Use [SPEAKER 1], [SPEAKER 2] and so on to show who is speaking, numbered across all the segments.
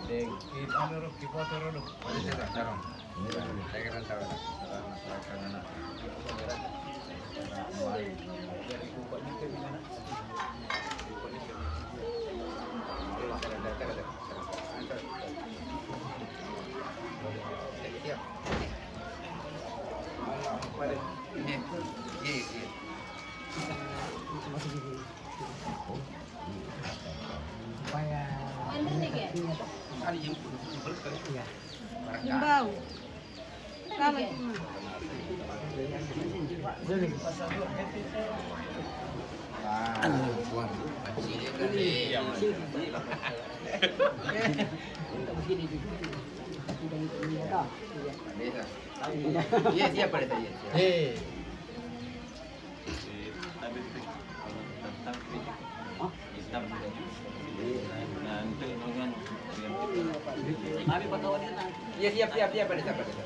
[SPEAKER 1] Deng, kita nurut di foto dulu. Boleh tidak, Sarong? Saya kira salah. Salah masalah karena dari bukan itu gimana? Bukan itu. Lalu masalah data ada. Siap. Ini, ini.
[SPEAKER 2] Supaya
[SPEAKER 1] Kali jemput kali.
[SPEAKER 2] ya.
[SPEAKER 3] Himbau. Kami cuma.
[SPEAKER 2] Jadi
[SPEAKER 1] Iya, siapa dia tadi? Iya, siap pada siapa?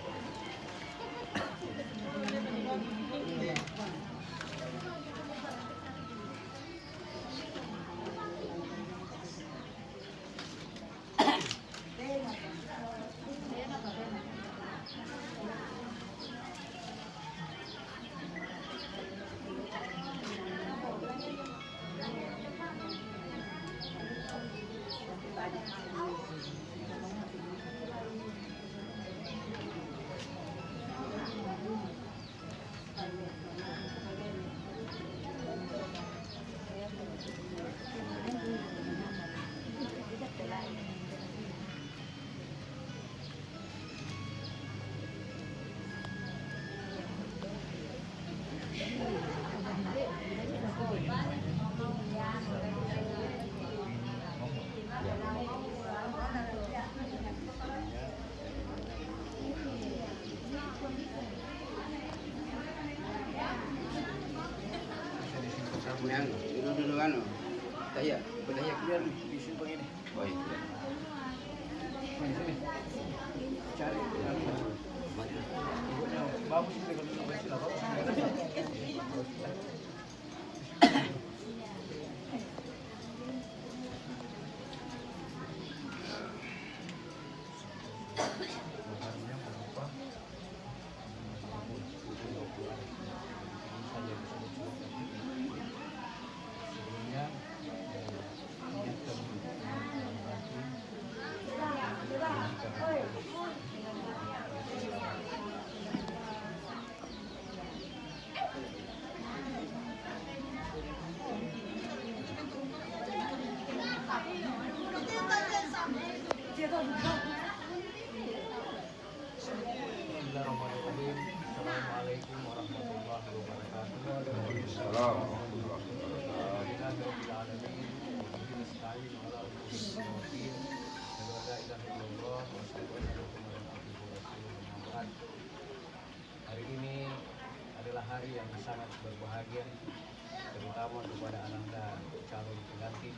[SPEAKER 1] Dulu anu. Daya keluar di simpang ini. Oh iya. Sini. Cari. Bagus itu kalau sampai sini bagus. Bismillahirrahmanirrahim. Assalamualaikum warahmatullahi wabarakatuh. Waalaikumsalam warahmatullahi wabarakatuh. Hari ini adalah hari yang sangat berbahagia, terutama kepada Ananda calon pengantin.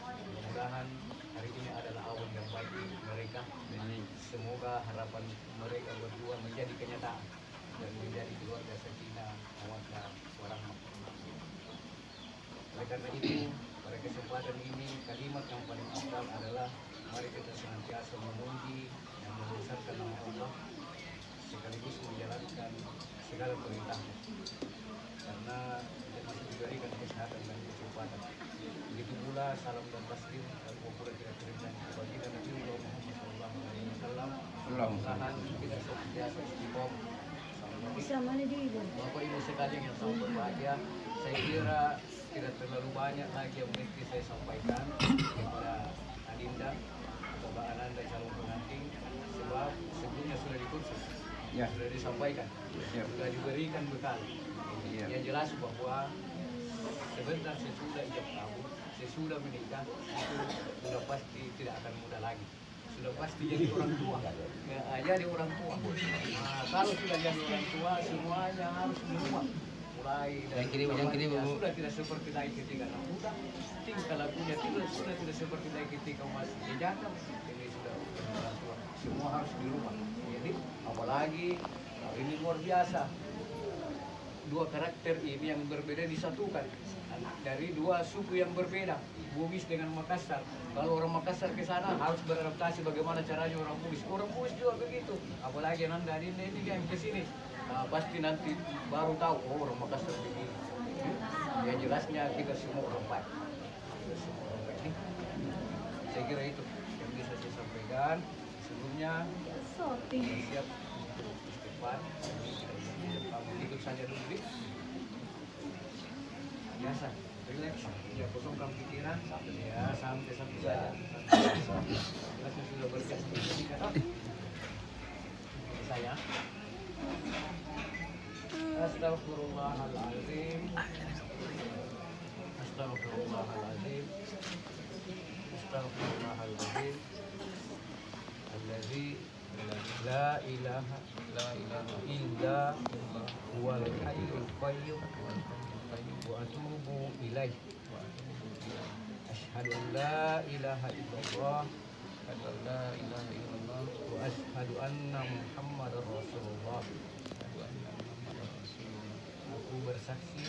[SPEAKER 1] Mudah-mudahan hari ini adalah awal yang baik untuk mereka. Semoga harapan mereka berdua menjadi kenyataan dan menjadi keluarga sakinah, mawaddah, warahmah. Oleh karena itu, pada kesempatan ini kalimat yang paling afdal adalah mari kita senantiasa memuji dan membesarkan nama Allah sekaligus menjalankan segala perintahnya. Karena kita masih diberikan kesehatan dan kecepatan. Begitu pula salam dan taslim dan pula kita berikan kepada Nabi Muhammad SAW. Mudah-mudahan kita senantiasa istiqomah. Bapak Ibu sekalian yang sangat berbahagia, saya kira tidak terlalu banyak lagi yang mesti saya sampaikan kepada Adinda atau Mbak Ananda calon pengantin, sebab sebelumnya sudah dikursus, sudah disampaikan, sudah diberikan bekal. Yang jelas bahwa sebentar sesudah ijab kabul, sesudah menikah itu sudah pasti tidak akan mudah lagi. Sudah pasti jadi orang tua, jadi orang tua. Nah, kalau sudah jadi orang tua, semuanya harus berubah. Mulai dari sudah tidak seperti lagi ketika anak muda, tingkah lakunya sudah tidak seperti lagi ketika masih dijangka. Ini sudah orang tua, semua harus dirubah. Jadi apalagi ini luar biasa. Dua karakter ini yang berbeda disatukan. dari dua suku yang berbeda, Bugis dengan Makassar. Kalau orang Makassar ke sana harus beradaptasi bagaimana caranya orang Bugis. Orang Bugis juga begitu. Apalagi nanti ada ini yang ke sini. Pasti nanti baru tahu oh orang Makassar begini. Yang jelasnya kita semua orang baik. Kita semua orang baik. Saya kira itu yang bisa saya sampaikan. Sebelumnya siap untuk istighfar. Kamu hidup saja dulu, Dik. Biasa, relax, ya kosongkan pikiran, ya santai saja. Jelasnya sudah berkasih ini kata saya. Astagfirullahaladzim. Astagfirullahaladzim. Astagfirullahaladzim. Alladzi la ilaha illa huwal hayyul qayyum wa atubu ilaih. Asyhadu an la ilaha illallah wa asyhadu anna Muhammadar Rasulullah. Aku bersaksi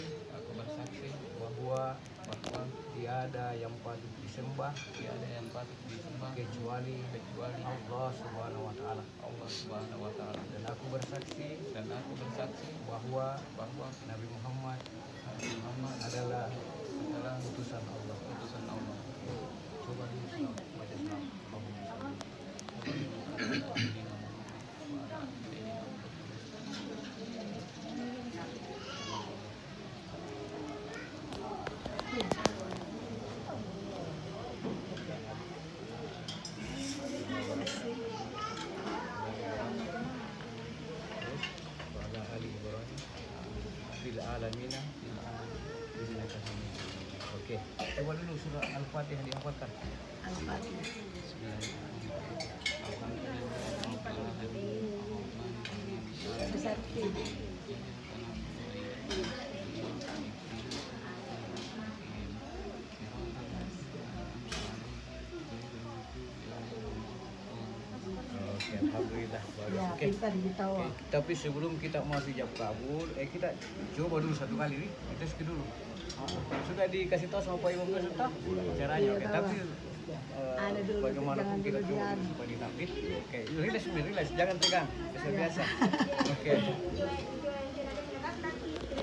[SPEAKER 1] bahwa tiada yang patut disembah kecuali Allah Subhanahu wa taala. Dan aku bersaksi bahwa Nabi Muhammad adalah utusan Allah. Coba dulu baca salam. Oke, coba dulu surah Al-Fatihah dihafalkan. Alhamdulillah. Oke. Tapi sebelum kita masuk jawab kabul, kita coba dulu satu kali nih, kita skip dulu. Sudah dikasih tahu sama Pak Imam Peserta caranya, oke. Tapi bagaimanapun kita coba supaya ditapit. Oke, relax, jangan tegang, biasa. Oke.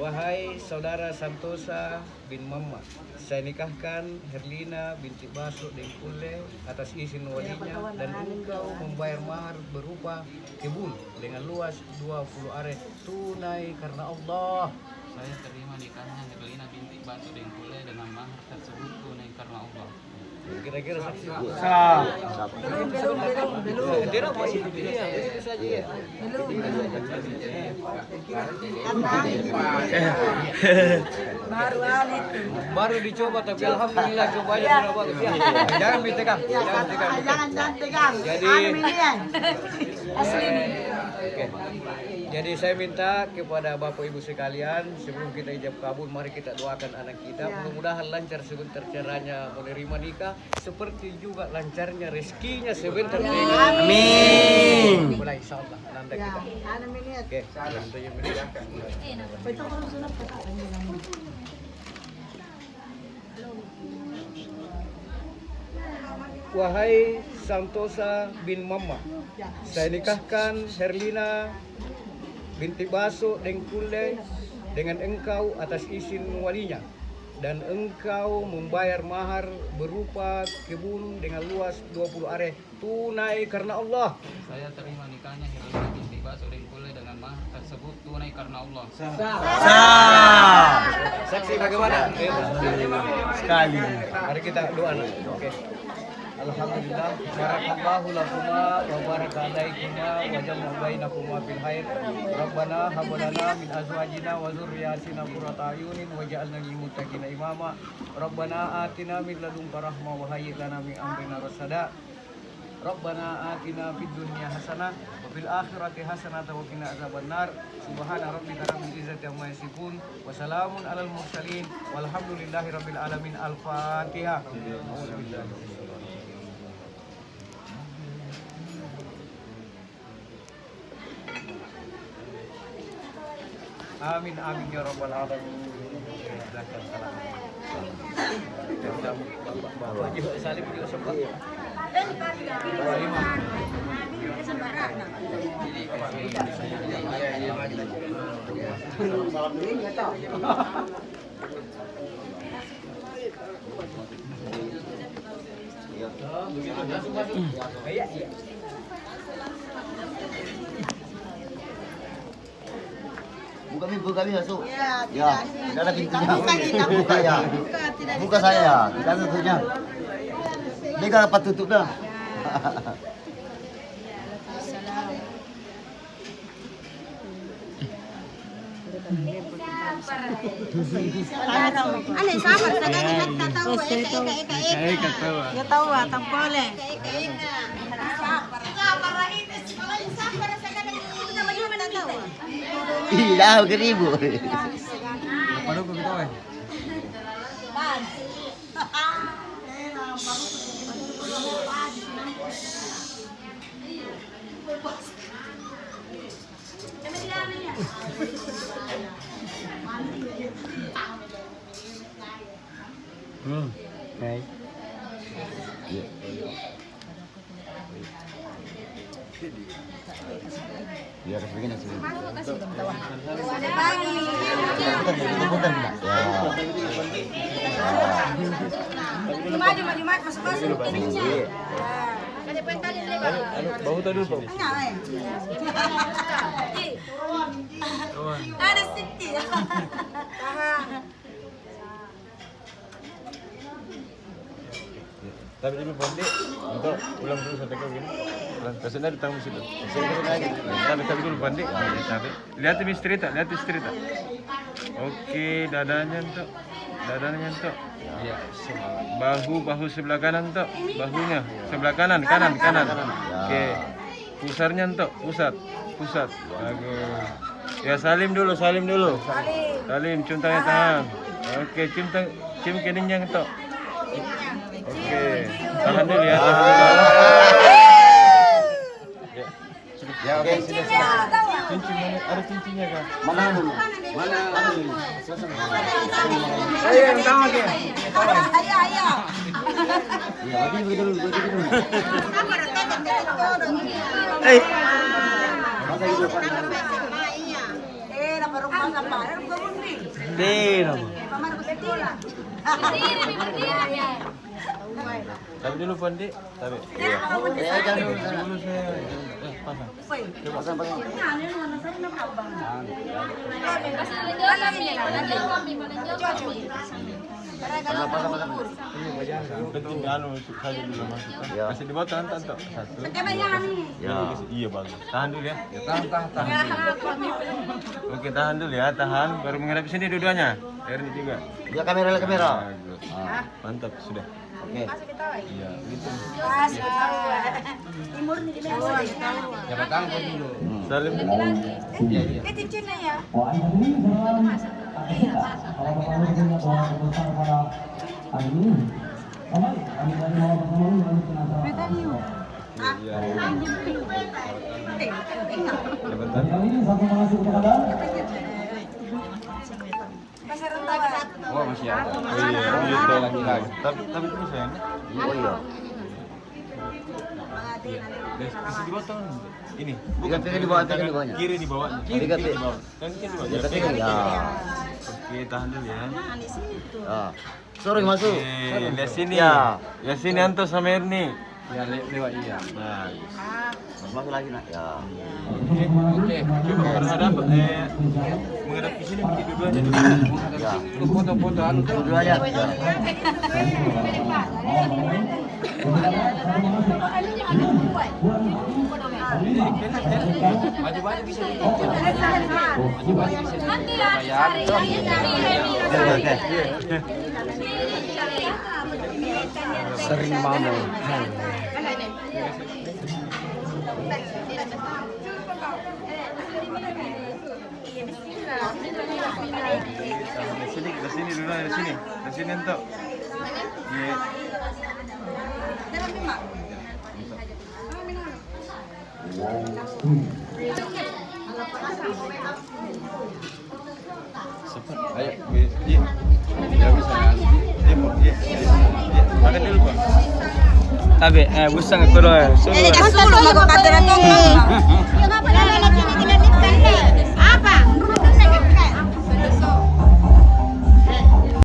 [SPEAKER 1] Wahai saudara Santosa bin Mama, saya nikahkan Herlina binti Baso Dengkule atas izin walinya dan engkau membayar mahar berupa kebun dengan luas 20 are tunai karena Allah.
[SPEAKER 4] Saya terima nikahnya Herlina binti Baso Dengkule dengan mahar tersebut tunai karena Allah.
[SPEAKER 1] Kira-kira saksi.
[SPEAKER 3] Belum.
[SPEAKER 1] Dia apa sih? Iya, itu saja ya. Baru dicoba tapi alhamdulillah cobanya sudah bagus ya. Jangan ditegang.
[SPEAKER 3] Jangan tegang.
[SPEAKER 1] Jadi
[SPEAKER 3] Asli nih.
[SPEAKER 1] Oke. Jadi saya minta kepada Bapak Ibu sekalian sebelum kita ijab kabul mari kita doakan anak kita mudah-mudahan lancar sebentar caranya menerima nikah seperti juga lancarnya rezekinya sebentar nikah. Amin. Mulai insyaallah nanti kita. Oke, tentunya Wahai Santosa bin Mama, saya nikahkan Herlina binti Baso Dengkule dengan engkau atas izin walinya dan engkau membayar mahar berupa kebun dengan luas 20 are tunai karena Allah.
[SPEAKER 4] Saya terima nikahnya Herlina binti Baso Dengkule dengan mahar tersebut tunai karena Allah.
[SPEAKER 1] Saksi bagaimana?
[SPEAKER 2] Sekali.
[SPEAKER 1] Mari kita doa. Oke. Alhamdulillah, barakallahu lakuma wa baraka alaikuma wa jama'a bainakuma fil khair. Rabbana hab lana min azwajina wa dzurriyyatina qurrata a'yunin waj'alna lil muttaqina imama. Rabbana atina min ladunka rahmah wa hayyi lana min amrina rasada. Rabbana atina fid dunya hasanah wa fil akhirati hasanah wa qina adzabannar. Subhana rabbika rabbil izzati amma yasifun wa salamun alal mursalin walhamdulillahi rabbil alamin. Al-Fatihah. Amin amin ya rabbal alamin. Bapak juga salim juga sempat.
[SPEAKER 5] Buka kami masuk.
[SPEAKER 3] Ya,
[SPEAKER 5] Ya, tidak ada pintunya.
[SPEAKER 3] Buka kita,
[SPEAKER 5] Buka ya.
[SPEAKER 3] tidak
[SPEAKER 5] Buka
[SPEAKER 3] bisa.
[SPEAKER 5] saya, tidak ada tutupnya. Dia kan dapat tutup dah.
[SPEAKER 3] Alay, sabar sa ganyan nagtatawa. Eka.
[SPEAKER 2] katawa.
[SPEAKER 3] Ya tahu, tampole. Eka. Sabar, itis. Malay, sabar sa ganyan. Ito naman yung nagtatawa.
[SPEAKER 5] Hilang ke ribu.
[SPEAKER 2] Paano ko bitaw eh? Okay.
[SPEAKER 5] Biar begini sih.
[SPEAKER 3] Pagi.
[SPEAKER 5] Bukan.
[SPEAKER 3] Maju, masuk. Ininya.
[SPEAKER 2] Bau tadi dulu, Pak.
[SPEAKER 3] Enggak, eh. Ada sikti. Tahan.
[SPEAKER 2] Tapi dulu Bondi untuk ulang dulu sampai kau gini. Ulang kesana di tamu situ. Tapi dulu Bondi. Tapi lihat istri tak, Oke, dadanya entuk.
[SPEAKER 1] Iya,
[SPEAKER 2] Bahu sebelah kanan entuk. Bahunya sebelah kanan. Oke. Pusarnya entuk, pusat. Bagus. Ya salim dulu. Salim, cium tangan tahan. Oke, cium keningnya entuk. Oke, tahan dulu ya.
[SPEAKER 5] Ya, oke.
[SPEAKER 2] Cincin mana? Ada cincinnya kah?
[SPEAKER 5] Mana?
[SPEAKER 2] Ayo, yang tahu dia.
[SPEAKER 3] Ayo.
[SPEAKER 5] Ya, begitu dulu.
[SPEAKER 3] Sabar,
[SPEAKER 5] Masa gitu.
[SPEAKER 3] dapat rumah apa? Rumah mundi.
[SPEAKER 5] Dino.
[SPEAKER 3] Paman betul.
[SPEAKER 2] Tapi dulu Bondi, tapi.
[SPEAKER 5] Ya, jangan dulu.
[SPEAKER 2] Dulu saya pasang.
[SPEAKER 5] Pasang.
[SPEAKER 2] Penting anu saja dulu masuk.
[SPEAKER 5] Ya.
[SPEAKER 2] Kasih di bawah tahan satu.
[SPEAKER 5] Ya.
[SPEAKER 2] Iya bagus. Tahan dulu ya. Tahan. Oke, tahan dulu ya, tahan. Baru menghadap sini dua-duanya. Erni juga.
[SPEAKER 5] Ya kamera.
[SPEAKER 2] Bagus. Mantap sudah.
[SPEAKER 5] Oke.
[SPEAKER 2] Iya, gitu.
[SPEAKER 3] Timur nih gimana?
[SPEAKER 1] Jabat tangan dulu.
[SPEAKER 2] Salim.
[SPEAKER 3] Cincinnya ya.
[SPEAKER 2] Iya.
[SPEAKER 3] Pasar rentang satu.
[SPEAKER 1] Oh, masih ada.
[SPEAKER 2] Iya, lagi. Tapi terus ya.
[SPEAKER 5] Oh iya.
[SPEAKER 2] Kasih di bawah tangan. Ini.
[SPEAKER 5] Bukan pegang di bawah, pegang di bawahnya.
[SPEAKER 2] Kiri di bawah.
[SPEAKER 5] Kiri kan,
[SPEAKER 2] di bawah. Kan di bawah.
[SPEAKER 5] Ya, pegang ya.
[SPEAKER 2] Oke, tahan dulu ya.
[SPEAKER 5] Ya. Sorry masuk.
[SPEAKER 2] Oke, lihat sini.
[SPEAKER 5] Ya.
[SPEAKER 2] Lihat sini Anto sama Erni.
[SPEAKER 1] Ya, lewat iya.
[SPEAKER 2] Nah,
[SPEAKER 5] Masuk lagi nak. Ya.
[SPEAKER 1] Oke.
[SPEAKER 2] coba berhadap menghadap ke sini begitu dua-duanya dulu.
[SPEAKER 5] Ya.
[SPEAKER 1] Itu foto-foto anu tuh.
[SPEAKER 5] Dua aja. Ya.
[SPEAKER 1] Maju-maju bisa ditonton. Maju-maju bisa ditonton.
[SPEAKER 5] Oke.
[SPEAKER 1] Sering mamo.
[SPEAKER 2] Ke sini dulu, ke sini. Ke sini Anto. Iya.
[SPEAKER 1] Ayo, iya. Ya bisa.
[SPEAKER 6] Tabe, busang ko ro.
[SPEAKER 3] Eh, kasulo, magkakatawa.